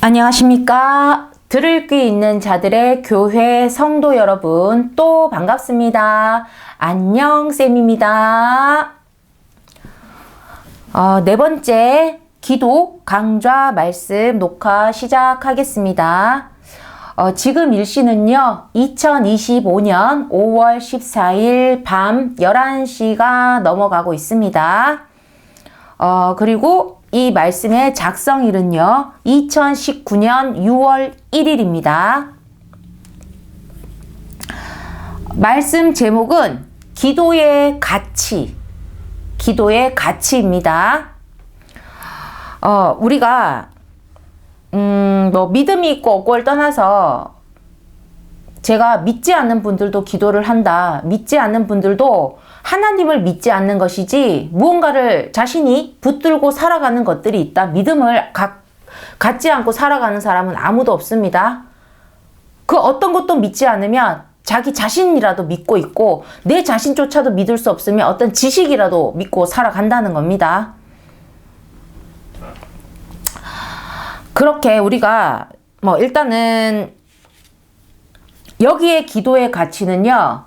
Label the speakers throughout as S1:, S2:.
S1: 안녕하십니까? 들을 귀 있는 자들의 교회 성도 여러분, 또 반갑습니다. 안녕 쌤입니다. 네 번째 기도 강좌 말씀 녹화 시작하겠습니다. 지금 일시는요 2025년 5월 14일 밤 11시가 넘어가고 있습니다. 그리고 이 말씀의 작성일은요 2019년 6월 1일입니다. 말씀 제목은 기도의 가치입니다. 우리가 믿음이 있고 없고를 떠나서 제가 믿지 않는 분들도 기도를 한다. 믿지 않는 분들도 하나님을 믿지 않는 것이지 무언가를 자신이 붙들고 살아가는 것들이 있다. 믿음을 갖지 않고 살아가는 사람은 아무도 없습니다. 그 어떤 것도 믿지 않으면 자기 자신이라도 믿고 있고 내 자신조차도 믿을 수 없으면 어떤 지식이라도 믿고 살아간다는 겁니다. 그렇게 우리가 일단은 여기에 기도의 가치는요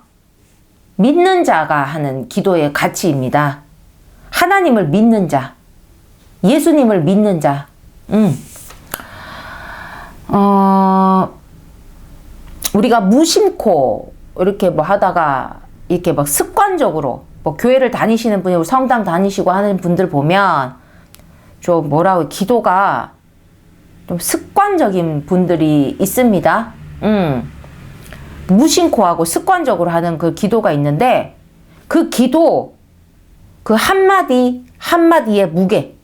S1: 믿는 자가 하는 기도의 가치입니다. 하나님을 믿는 자, 예수님을 믿는 자. 우리가 무심코 이렇게 하다가 이렇게 습관적으로 교회를 다니시는 분이고 성당 다니시고 하는 분들 보면 좀 기도가 좀 습관적인 분들이 있습니다. 무심코 하고 습관적으로 하는 그 기도가 있는데 그 기도, 그 한마디 한마디의 무게,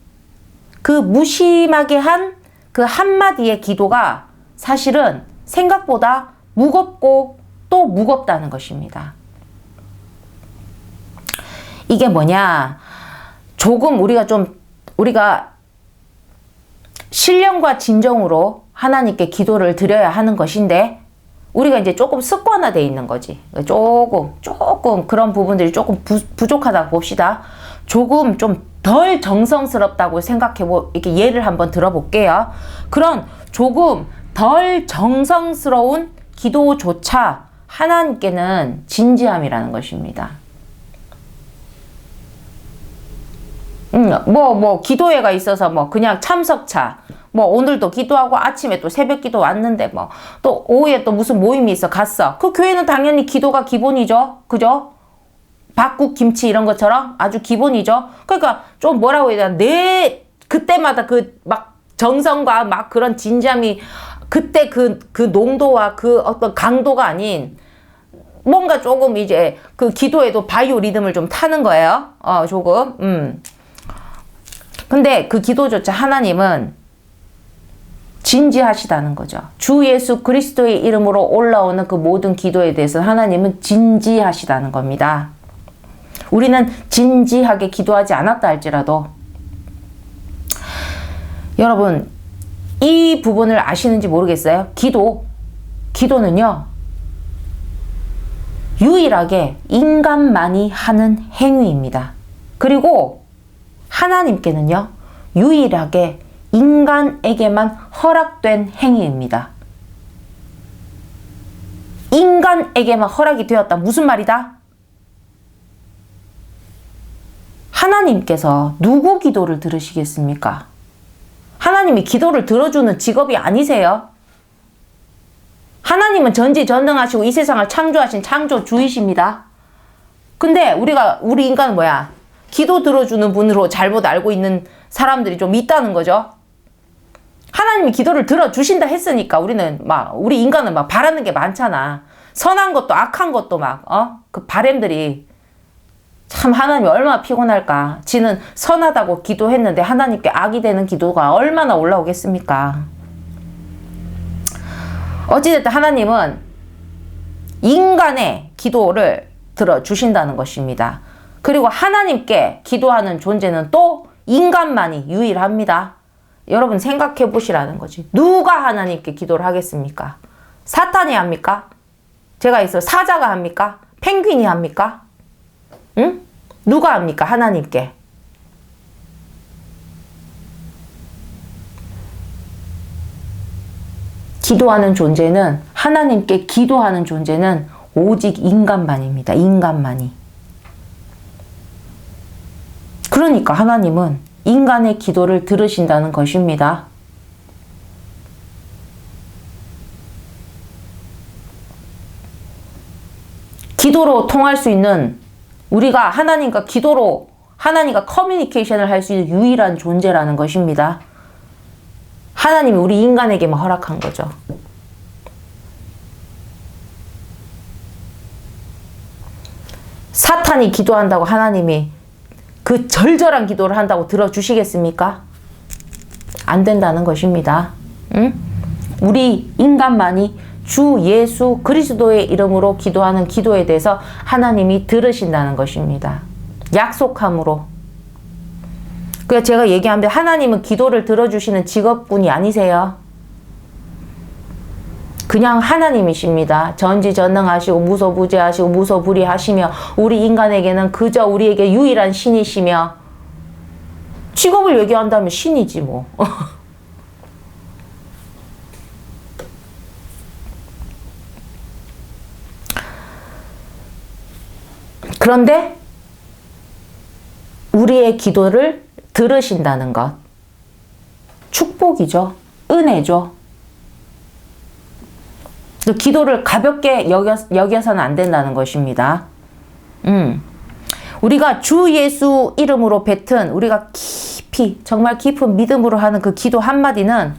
S1: 그 무심하게 한 그 한마디의 기도가 사실은 생각보다 무겁고 또 무겁다는 것입니다. 이게 뭐냐? 조금 우리가 신령과 진정으로 하나님께 기도를 드려야 하는 것인데 우리가 이제 조금 습관화되어 있는 거지. 조금 그런 부분들이 조금 부족하다고 봅시다. 조금 좀 덜 정성스럽다고 이렇게 예를 한번 들어볼게요. 그런 조금 덜 정성스러운 기도조차 하나님께는 진지함이라는 것입니다. 기도회가 있어서 그냥 참석차. 오늘도 기도하고 아침에 또 새벽 기도 왔는데 또 오후에 또 무슨 모임이 있어 갔어. 그 교회는 당연히 기도가 기본이죠. 그죠? 밥국 김치 이런 것처럼 아주 기본이죠. 그러니까 좀 해야 되나 그때마다 정성과 그런 진지함이 그때 그 농도와 그 어떤 강도가 아닌 뭔가 조금 이제 그 기도에도 바이오 리듬을 좀 타는 거예요. 조금. 근데 그 기도조차 하나님은 진지하시다는 거죠. 주 예수 그리스도의 이름으로 올라오는 그 모든 기도에 대해서 하나님은 진지하시다는 겁니다. 우리는 진지하게 기도하지 않았다 할지라도 여러분 이 부분을 아시는지 모르겠어요. 기도는요 유일하게 인간만이 하는 행위입니다. 그리고 하나님께는요 유일하게 인간에게만 허락된 행위입니다. 인간에게만 허락이 되었다. 무슨 말이다? 하나님께서 누구 기도를 들으시겠습니까? 하나님이 기도를 들어주는 직업이 아니세요. 하나님은 전지전능하시고 이 세상을 창조하신 창조주이십니다. 근데 우리 인간은 뭐야? 기도 들어주는 분으로 잘못 알고 있는 사람들이 좀 있다는 거죠. 하나님이 기도를 들어주신다 했으니까 우리 인간은 바라는 게 많잖아. 선한 것도 악한 것도 그 바램들이 참 하나님이 얼마나 피곤할까. 지는 선하다고 기도했는데 하나님께 악이 되는 기도가 얼마나 올라오겠습니까? 어찌됐든 하나님은 인간의 기도를 들어주신다는 것입니다. 그리고 하나님께 기도하는 존재는 또 인간만이 유일합니다. 여러분 생각해 보시라는 거지. 누가 하나님께 기도를 하겠습니까? 사탄이 합니까? 제가 있어 사자가 합니까? 펭귄이 합니까? 응? 누가 합니까? 하나님께. 기도하는 존재는, 하나님께 기도하는 존재는 오직 인간만입니다. 인간만이. 그러니까 하나님은 인간의 기도를 들으신다는 것입니다. 기도로 통할 수 있는, 우리가 하나님과 기도로 하나님과 커뮤니케이션을 할 수 있는 유일한 존재라는 것입니다. 하나님이 우리 인간에게만 허락한 거죠. 사탄이 기도한다고 하나님이 그 절절한 기도를 한다고 들어주시겠습니까? 안 된다는 것입니다. 응? 우리 인간만이 주 예수 그리스도의 이름으로 기도하는 기도에 대해서 하나님이 들으신다는 것입니다. 약속함으로. 그래서 제가 얘기하는데, 하나님은 기도를 들어주시는 직업군이 아니세요. 그냥 하나님이십니다. 전지전능하시고 무소부재하시고 무소불위하시며 우리 인간에게는 그저 우리에게 유일한 신이시며, 직업을 얘기한다면 신이지 뭐. 그런데 우리의 기도를 들으신다는 것, 축복이죠. 은혜죠. 기도를 가볍게 여겨서는 안 된다는 것입니다. 우리가 주 예수 이름으로 뱉은, 우리가 깊이 정말 깊은 믿음으로 하는 그 기도 한마디는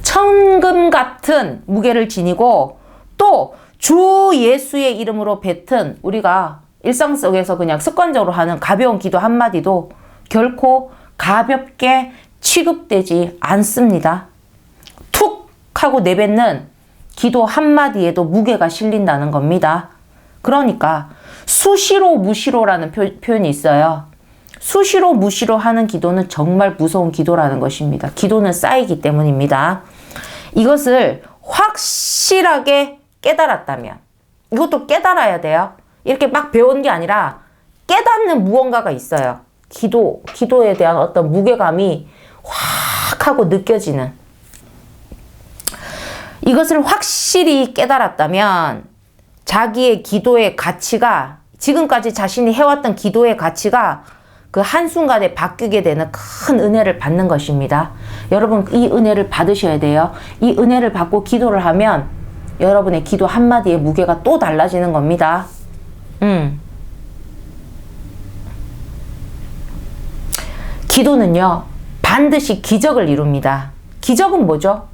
S1: 천금 같은 무게를 지니고, 또 주 예수의 이름으로 뱉은, 우리가 일상 속에서 그냥 습관적으로 하는 가벼운 기도 한마디도 결코 가볍게 취급되지 않습니다. 툭 하고 내뱉는 기도 한마디에도 무게가 실린다는 겁니다. 그러니까 수시로 무시로라는 표현이 있어요. 수시로 무시로 하는 기도는 정말 무서운 기도라는 것입니다. 기도는 쌓이기 때문입니다. 이것을 확실하게 깨달았다면, 이것도 깨달아야 돼요. 이렇게 막 배운 게 아니라 깨닫는 무언가가 있어요. 기도에 대한 어떤 무게감이 확 하고 느껴지는. 이것을 확실히 깨달았다면 자기의 기도의 가치가, 지금까지 자신이 해왔던 기도의 가치가 그 한순간에 바뀌게 되는 큰 은혜를 받는 것입니다. 여러분, 이 은혜를 받으셔야 돼요. 이 은혜를 받고 기도를 하면 여러분의 기도 한마디의 무게가 또 달라지는 겁니다. 기도는요, 반드시 기적을 이룹니다. 기적은 뭐죠?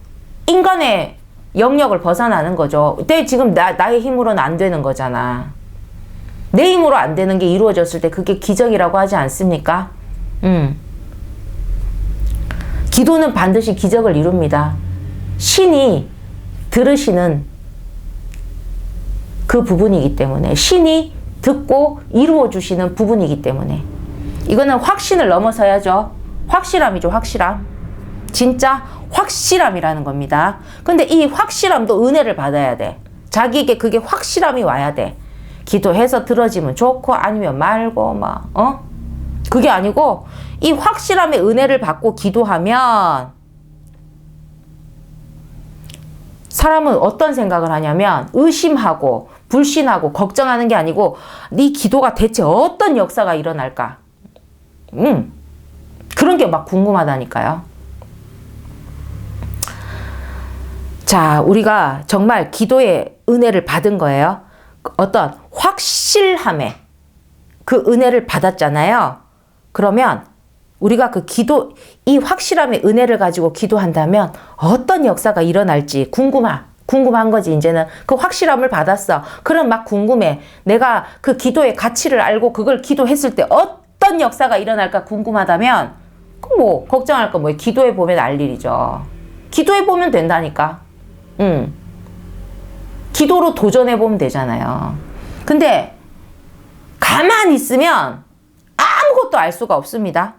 S1: 인간의 영역을 벗어나는 거죠. 지금 나의 힘으로는 안 되는 거잖아. 내 힘으로 안 되는 게 이루어졌을 때 그게 기적이라고 하지 않습니까? 기도는 반드시 기적을 이룹니다. 신이 들으시는 그 부분이기 때문에, 신이 듣고 이루어 주시는 부분이기 때문에, 이거는 확신을 넘어서야죠. 확실함이죠. 확실함. 진짜 확실함이라는 겁니다. 근데 이 확실함도 은혜를 받아야 돼. 자기에게 그게 확실함이 와야 돼. 기도해서 들어지면 좋고 아니면 말고 그게 아니고, 이 확실함의 은혜를 받고 기도하면 사람은 어떤 생각을 하냐면, 의심하고 불신하고 걱정하는 게 아니고, 네 기도가 대체 어떤 역사가 일어날까? 그런 게 막 궁금하다니까요. 자, 우리가 정말 기도의 은혜를 받은 거예요. 어떤 확실함에 그 은혜를 받았잖아요. 그러면 우리가 이 확실함의 은혜를 가지고 기도한다면 어떤 역사가 일어날지 궁금한 거지. 이제는 그 확실함을 받았어. 그럼 막 궁금해. 내가 그 기도의 가치를 알고 그걸 기도했을 때 어떤 역사가 일어날까 궁금하다면, 뭐 걱정할 거 뭐예요. 기도해 보면 알 일이죠. 기도해 보면 된다니까. 기도로 도전해 보면 되잖아요. 근데 가만히 있으면 아무것도 알 수가 없습니다.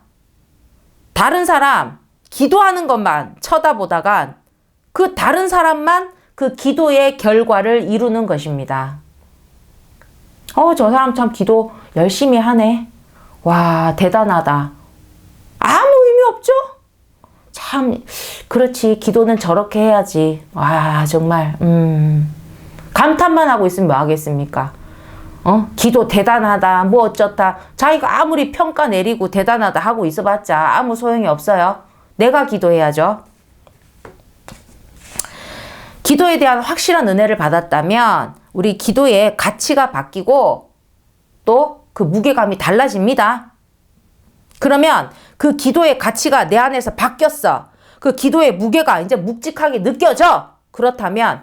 S1: 다른 사람 기도하는 것만 쳐다보다가 그 다른 사람만 그 기도의 결과를 이루는 것입니다. 저 사람 참 기도 열심히 하네. 와, 대단하다. 아무 의미 없죠? 참, 그렇지. 기도는 저렇게 해야지. 와, 정말, 감탄만 하고 있으면 뭐 하겠습니까? 기도 대단하다, 뭐 어쩌다. 자기가 아무리 평가 내리고 대단하다 하고 있어봤자 아무 소용이 없어요. 내가 기도해야죠. 기도에 대한 확실한 은혜를 받았다면 우리 기도의 가치가 바뀌고 또 그 무게감이 달라집니다. 그러면 그 기도의 가치가 내 안에서 바뀌었어. 그 기도의 무게가 이제 묵직하게 느껴져. 그렇다면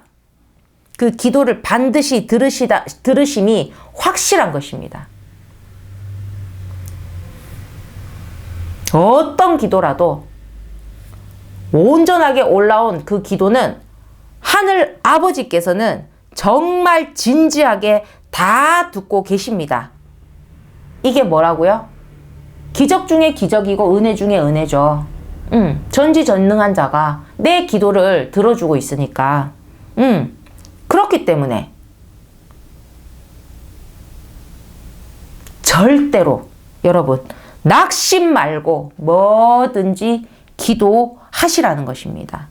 S1: 그 기도를 반드시 들으심이 확실한 것입니다. 어떤 기도라도 온전하게 올라온 그 기도는 하늘 아버지께서는 정말 진지하게 다 듣고 계십니다. 이게 뭐라고요? 기적 중에 기적이고 은혜 중에 은혜죠. 전지전능한 자가 내 기도를 들어주고 있으니까. 그렇기 때문에 절대로 여러분 낙심 말고 뭐든지 기도하시라는 것입니다.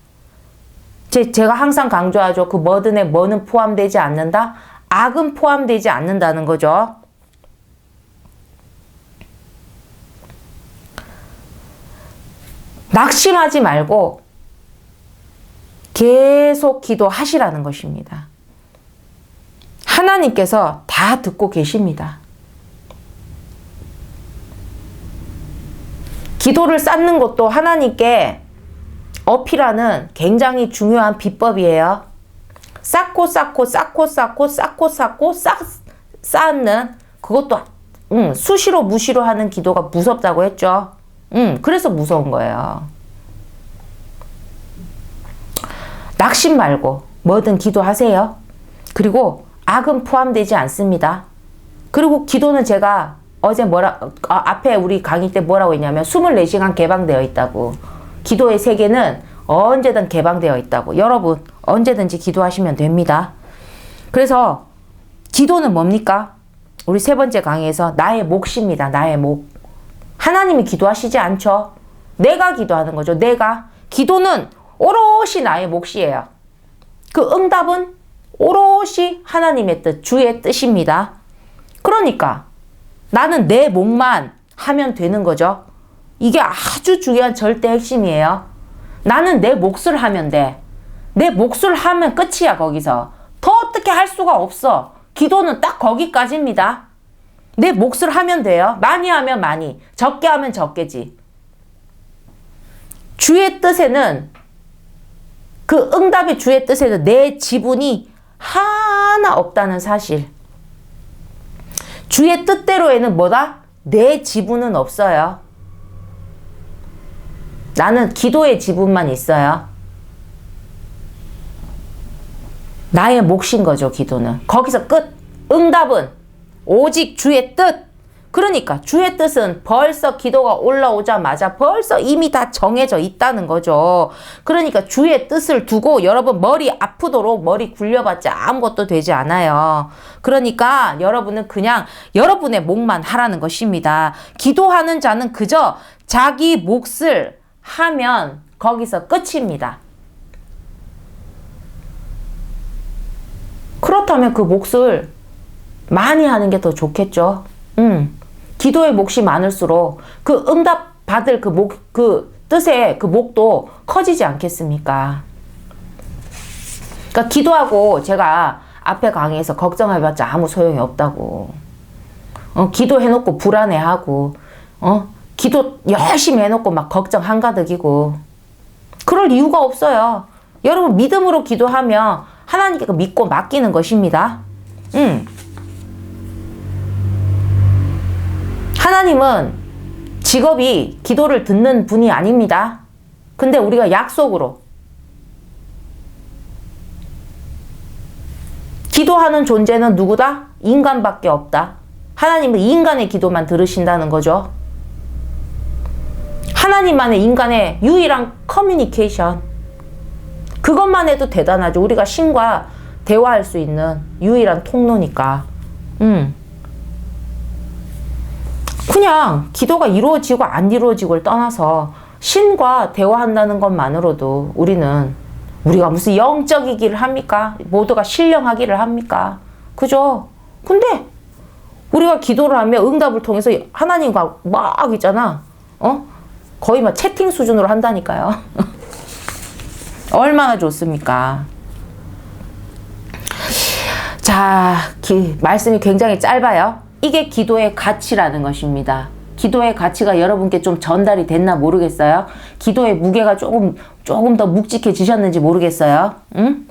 S1: 제가 항상 강조하죠. 그 뭐든에 뭐는 포함되지 않는다? 악은 포함되지 않는다는 거죠. 낙심하지 말고 계속 기도하시라는 것입니다. 하나님께서 다 듣고 계십니다. 기도를 쌓는 것도 하나님께 어필하는 굉장히 중요한 비법이에요. 쌓고 쌓는 그것도 수시로 무시로 하는 기도가 무섭다고 했죠. 그래서 무서운 거예요. 낙심 말고 뭐든 기도하세요. 그리고 악은 포함되지 않습니다. 그리고 기도는 제가 어제 앞에 우리 강의 때 뭐라고 했냐면 24시간 개방되어 있다고. 기도의 세계는 언제든 개방되어 있다고. 여러분 언제든지 기도하시면 됩니다. 그래서 기도는 뭡니까? 우리 세 번째 강의에서 나의 몫입니다. 나의 몫. 하나님이 기도하시지 않죠. 내가 기도하는 거죠. 내가. 기도는 오롯이 나의 몫이에요. 그 응답은 오롯이 하나님의 뜻, 주의 뜻입니다. 그러니까 나는 내 몫만 하면 되는 거죠. 이게 아주 중요한 절대 핵심이에요. 나는 내 몫을 하면 돼. 내 몫을 하면 끝이야. 거기서 더 어떻게 할 수가 없어. 기도는 딱 거기까지입니다. 내 몫을 하면 돼요. 많이 하면 많이, 적게 하면 적게지. 주의 뜻에는, 그 응답의 주의 뜻에는 내 지분이 하나 없다는 사실. 주의 뜻대로에는 뭐다? 내 지분은 없어요. 나는 기도의 지분만 있어요. 나의 몫인 거죠, 기도는. 거기서 끝. 응답은 오직 주의 뜻. 그러니까 주의 뜻은 벌써 기도가 올라오자마자 벌써 이미 다 정해져 있다는 거죠. 그러니까 주의 뜻을 두고 여러분 머리 아프도록 머리 굴려봤자 아무것도 되지 않아요. 그러니까 여러분은 그냥 여러분의 몫만 하라는 것입니다. 기도하는 자는 그저 자기 몫을 하면 거기서 끝입니다. 그렇다면 그 몫을 많이 하는 게 더 좋겠죠. 기도의 몫이 많을수록 그 응답 받을 그 뜻의 그 몫도 커지지 않겠습니까? 그러니까 기도하고 제가 앞에 강의에서 걱정해봤자 아무 소용이 없다고. 기도해놓고 불안해하고, 기도 열심히 해놓고 막 걱정 한가득이고. 그럴 이유가 없어요. 여러분 믿음으로 기도하면 하나님께 믿고 맡기는 것입니다. 하나님은 직업이 기도를 듣는 분이 아닙니다. 근데 우리가 약속으로 기도하는 존재는 누구다? 인간밖에 없다. 하나님은 인간의 기도만 들으신다는 거죠. 하나님만의 인간의 유일한 커뮤니케이션. 그것만 해도 대단하죠. 우리가 신과 대화할 수 있는 유일한 통로니까. 그냥 기도가 이루어지고 안 이루어지고를 떠나서 신과 대화한다는 것만으로도 우리가 무슨 영적이기를 합니까? 모두가 신령하기를 합니까? 그죠? 근데 우리가 기도를 하면 응답을 통해서 하나님과 막 있잖아. 거의 막 채팅 수준으로 한다니까요. 얼마나 좋습니까? 자, 말씀이 굉장히 짧아요. 이게 기도의 가치라는 것입니다. 기도의 가치가 여러분께 좀 전달이 됐나 모르겠어요. 기도의 무게가 조금 더 묵직해지셨는지 모르겠어요. 응?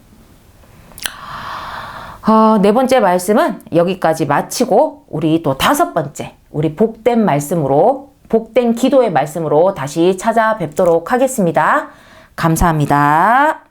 S1: 네 번째 말씀은 여기까지 마치고 우리 또 5번째 우리 복된 말씀으로 복된 기도의 말씀으로 다시 찾아뵙도록 하겠습니다. 감사합니다.